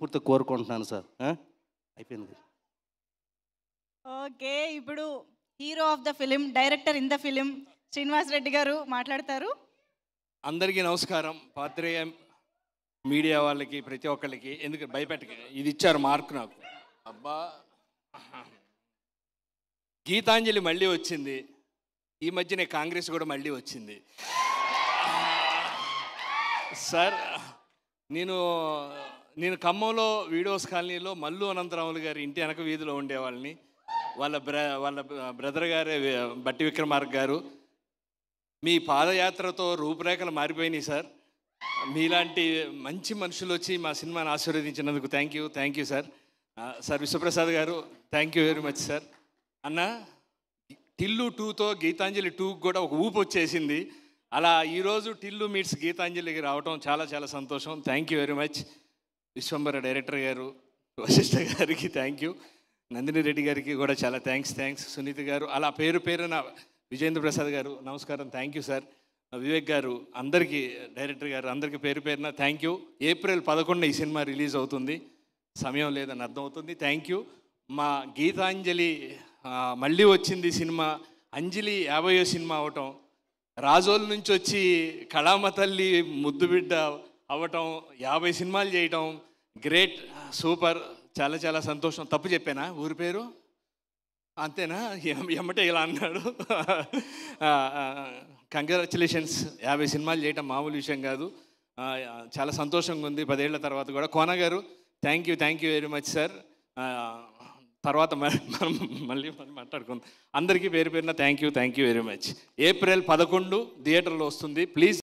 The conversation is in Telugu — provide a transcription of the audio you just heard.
మనస్ఫూర్తిగా కోరుకుంటున్నాను సార్. అయిపోయింది. ఓకే, ఇప్పుడు hero of the film, director in the film Srinivas Reddy గారు మాట్లాడతారు. అందరికీ నమస్కారం. పాత్రేయ మీడియా వాళ్ళకి ప్రతి ఒక్కళ్ళకి, ఎందుకు భయపెట్టక ఇది ఇచ్చారు మార్క్ నాకు. అబ్బా, గీతాంజలి మళ్ళీ వచ్చింది. ఈ మధ్యనే కాంగ్రెస్ కూడా మళ్ళీ వచ్చింది. సార్, నేను ఖమ్మంలో వీడియోస్ కాలనీలో మల్లు అనంతరాములు గారి ఇంటి వెనక వీధిలో ఉండేవాళ్ళని. వాళ్ళ బ్రదర్ గారే బట్టి విక్రమార్క గారు. మీ పాదయాత్రతో రూపురేఖలు మారిపోయినాయి సార్. మీలాంటి మంచి మనుషులు వచ్చి మా సినిమాని ఆశీర్వదించినందుకు thank you sir. Sir Vishwaprasad garu, thank you very much sir. అన్న, టిల్లు 2తో గీతాంజలి 2కి కూడా ఒక ఊపు వచ్చేసింది. అలా ఈరోజు టిల్లు మీట్స్ గీతాంజలికి రావటం చాలా చాలా సంతోషం. Thank you very much. Vishwambhara director గారు, వశిష్ఠ గారికి థ్యాంక్ యూ. నందిని రెడ్డి గారికి కూడా చాలా థ్యాంక్స్. సునీత గారు, అలా పేరున విజేంద్ర ప్రసాద్ గారు నమస్కారం, థ్యాంక్ యూ సార్. వివేక్ గారు, అందరికీ డైరెక్టర్ గారు అందరికీ పేరున థ్యాంక్ యూ. ఏప్రిల్ 11 ఈ సినిమా రిలీజ్ అవుతుంది. సమయం లేదని అర్థమవుతుంది. Thank you. మా గీతాంజలి మళ్ళీ వచ్చింది సినిమా. అంజలి 50వ సినిమా అవటం, రాజోల్ నుంచి వచ్చి కళామ తల్లి ముద్దు బిడ్డ అవ్వటం, 50 సినిమాలు చేయటం, గ్రేట్, సూపర్, చాలా చాలా సంతోషం. తప్పు చెప్పానా? ఊరి పేరు అంతేనా? ఎమ్మటే ఇలా అన్నాడు. కంగ్రాచులేషన్స్. 50 సినిమాలు చేయటం మామూలు విషయం కాదు. చాలా సంతోషంగా ఉంది 10 ఏళ్ల తర్వాత కూడా. కోన గారు, thank you very much sir. తర్వాత మనం మళ్ళీ మాట్లాడుకుందాం. అందరికీ పేరున thank you very much. April 11 థియేటర్లో వస్తుంది. ప్లీజ్